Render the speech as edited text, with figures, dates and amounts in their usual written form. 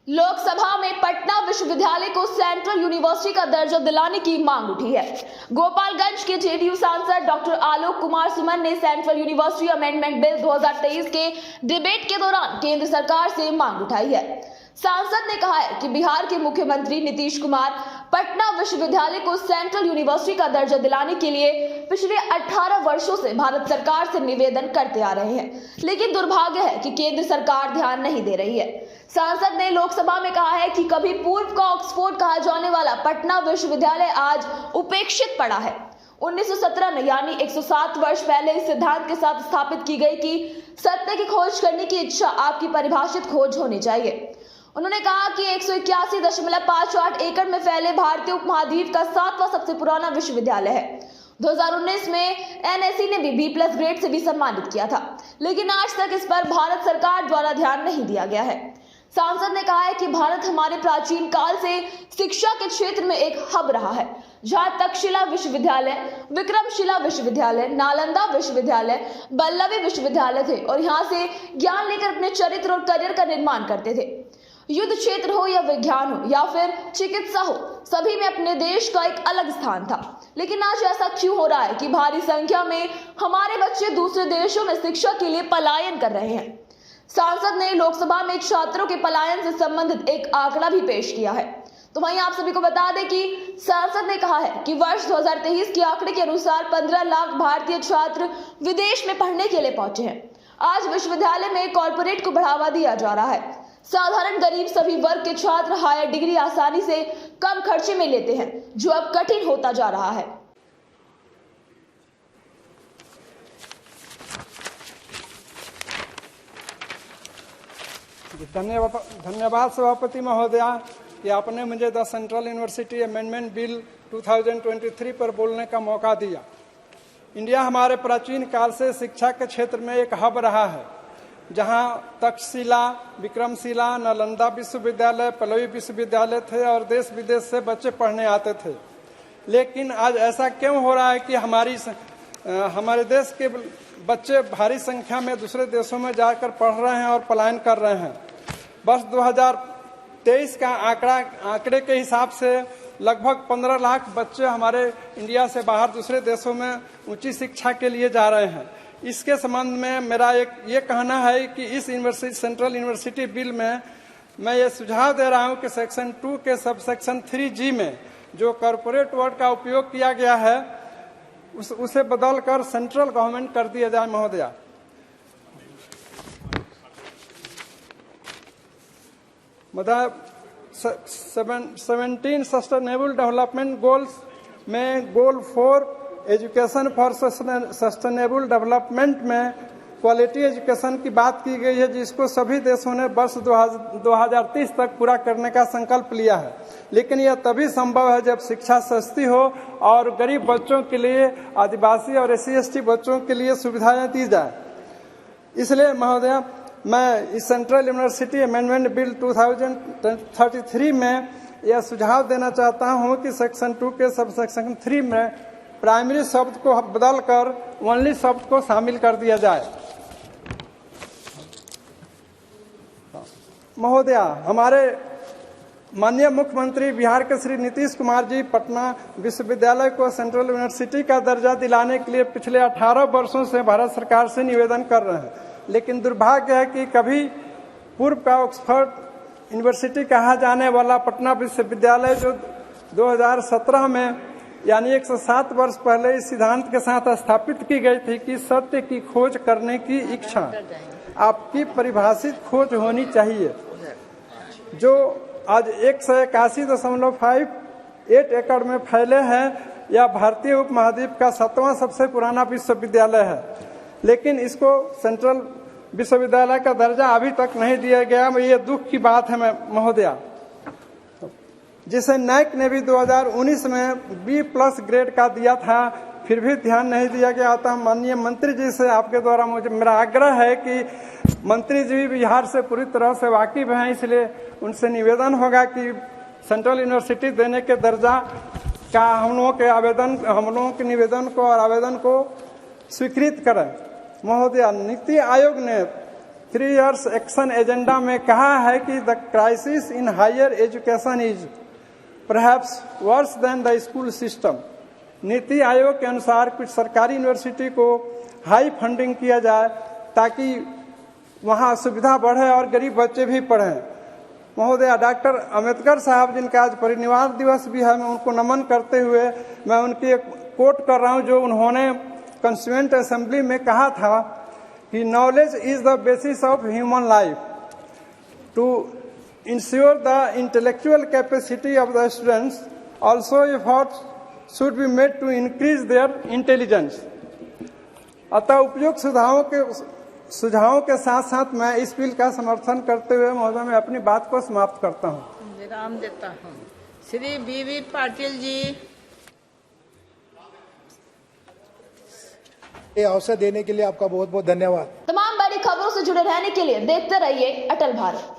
लोकसभा में पटना विश्वविद्यालय को सेंट्रल यूनिवर्सिटी का दर्जा दिलाने की मांग उठी है। गोपालगंज के जेडीयू सांसद डॉक्टर आलोक कुमार सुमन ने सेंट्रल यूनिवर्सिटी अमेंडमेंट बिल 2023 के डिबेट के दौरान केंद्र सरकार से मांग उठाई है। सांसद ने कहा है कि बिहार के मुख्यमंत्री नीतीश कुमार पटना विश्वविद्यालय को सेंट्रल यूनिवर्सिटी का दर्जा दिलाने के लिए पिछले 18 वर्षों से भारत सरकार से निवेदन करते आ रहे हैं, लेकिन दुर्भाग्य है कि केंद्र सरकार ध्यान नहीं दे रही है। सांसद ने लोकसभा में कहा है कि कभी पूर्व का ऑक्सफोर्ड कहा जाने वाला पटना विश्वविद्यालय आज उपेक्षित पड़ा है। 1917 में यानी 107 वर्ष पहले इस सिद्धांत के साथ स्थापित की गई कि सत्य की खोज करने की इच्छा आपकी परिभाषित खोज होनी चाहिए। उन्होंने कहा कि 181.58 एकड़ में फैले भारतीय उपमहाद्वीप का 7वां सबसे पुराना विश्वविद्यालय है। 2019 में एनएससी ने भी B+ ग्रेड से भी सम्मानित किया था, लेकिन आज तक इस पर भारत सरकार द्वारा ध्यान नहीं दिया गया है। सांसद ने कहा है कि भारत हमारे प्राचीन काल से शिक्षा के क्षेत्र में एक हब रहा है, जहां तक्षशिला विश्वविद्यालय, विक्रमशिला विश्वविद्यालय, नालंदा विश्वविद्यालय, बल्लभी विश्वविद्यालय थे और यहां से ज्ञान लेकर अपने चरित्र और करियर का निर्माण करते थे। युद्ध क्षेत्र हो या विज्ञान हो या फिर चिकित्सा हो, सभी में अपने देश का एक अलग स्थान था। लेकिन आज ऐसा क्यों हो रहा है कि भारी संख्या में हमारे बच्चे दूसरे देशों में शिक्षा के लिए पलायन कर रहे हैं। सांसद ने लोकसभा में छात्रों के पलायन से संबंधित एक आंकड़ा भी पेश किया है। तो वहीं आप सभी को बता दें कि सांसद ने कहा है कि वर्ष 2023 के आंकड़े के अनुसार 15 लाख भारतीय छात्र विदेश में पढ़ने के लिए पहुंचे हैं। आज विश्वविद्यालय में कॉर्पोरेट को बढ़ावा दिया जा रहा है। साधारण गरीब सभी वर्ग के छात्र हायर डिग्री आसानी से कम खर्चे में लेते हैं, जो अब कठिन होता जा रहा है। धन्यवाद सभापति महोदया कि आपने मुझे the central university amendment bill 2023 पर बोलने का मौका दिया। इंडिया हमारे प्राचीन काल से शिक्षा के क्षेत्र में एक हब रहा है, जहां तक्षशिला, विक्रमशिला, नालंदा विश्वविद्यालय, बल्लभी विश्वविद्यालय थे और देश विदेश से बच्चे पढ़ने आते थे। लेकिन आज ऐसा क्यों हो रहा है कि हमारे देश के बच्चे भारी संख्या में दूसरे देशों में जाकर पढ़ रहे हैं और पलायन कर रहे हैं। वर्ष 2023 का आंकड़े के हिसाब से लगभग 15 लाख बच्चे हमारे इंडिया से बाहर दूसरे देशों में उच्च शिक्षा के लिए जा रहे हैं। इसके संबंध में मेरा ये कहना है कि इस सेंट्रल यूनिवर्सिटी बिल में मैं ये सुझाव दे रहा हूं कि सेक्शन 2 के सबसेक्शन 3G में जो कॉर्पोरेट वर्ड का उपयोग किया गया है उसे बदलकर सेंट्रल गवर्नमेंट कर दिया जाए महोदया। मतलब 17 सस्टेनेबल डेवलपमेंट गोल्स में गोल 4 एजुकेशन फॉर सस्टेनेबल डेवलपमेंट में क्वालिटी एजुकेशन की बात की गई है, जिसको सभी देशों ने वर्ष 2030 तक पूरा करने का संकल्प लिया है। लेकिन यह तभी संभव है जब शिक्षा सस्ती हो और गरीब बच्चों के लिए, आदिवासी और SC/ST बच्चों के लिए सुविधाएं दी जाए। इसलिए महोदया, मैं इस सेंट्रल यूनिवर्सिटी अमेंडमेंट बिल 2033 में यह सुझाव देना चाहता हूं कि सेक्शन 2 के सबसेक्शन 3 में प्राइमरी शब्द को बदलकर ओनली शब्द को शामिल कर दिया जाए। महोदया, हमारे माननीय मुख्यमंत्री बिहार के श्री नीतीश कुमार जी पटना विश्वविद्यालय को सेंट्रल यूनिवर्सिटी का दर्जा दिलाने के लिए पिछले 18 वर्षों से भारत सरकार से निवेदन कर रहे हैं। लेकिन दुर्भाग्य है कि कभी पूर्व का ऑक्सफोर्ड यूनिवर्सिटी कहा जाने वाला पटना विश्वविद्यालय जो 2017 में यानी 107 वर्ष पहले इस सिद्धांत के साथ स्थापित की गई थी कि सत्य की खोज करने की इच्छा आपकी परिभाषित खोज होनी चाहिए, जो आज 181.58 एकड़ में फैले हैं। यह भारतीय उपमहाद्वीप का 7वां सबसे पुराना विश्वविद्यालय है, लेकिन इसको सेंट्रल विश्वविद्यालय का दर्जा अभी तक नहीं दिया गया। ये दुख की बात है महोदया, जिसे नैक ने भी 2019 में B+ ग्रेड का दिया था, फिर भी ध्यान नहीं दिया गया था। माननीय मंत्री जी से आपके द्वारा मेरा आग्रह है कि मंत्री जी भी बिहार से पूरी तरह से वाकिफ हैं, इसलिए उनसे निवेदन होगा कि सेंट्रल यूनिवर्सिटी देने के दर्जा का हम लोगों के निवेदन को और आवेदन को स्वीकृत करें। महोदया, नीति आयोग ने 3 years एक्शन एजेंडा में कहा है कि the crisis in higher education is perhaps worse than the school system. NITI Aayog के अनुसार कुछ सरकारी यूनिवर्सिटी को हाई फंडिंग किया जाए ताकि वहाँ सुविधा बढ़े और गरीब बच्चे भी पढ़ें। महोदया, डॉक्टर अम्बेडकर साहब जिनका आज परिनिर्वाण दिवस भी है, मैं उनको नमन करते हुए मैं उनकी एक कोट कर रहा हूँ जो उन्होंने कॉन्स्टिट्यूएंट असेंबली में कहा था कि knowledge is the basis of human life. To ensure the intellectual capacity of the students also efforts should be made to increase their intelligence. अतः उपयुक्त सुझावों के साथ साथ मैं इस बिल का समर्थन करते हुए महोदय मैं अपनी बात को समाप्त करता हूँ। विराम देता हूँ। श्री बीवी पाटिल जी। ये अवसर देने के लिए आपका बहुत बहुत धन्यवाद। तमाम बड़ी खबरों से जुड़े रहने के लिए देखते रहिए अटल भारत।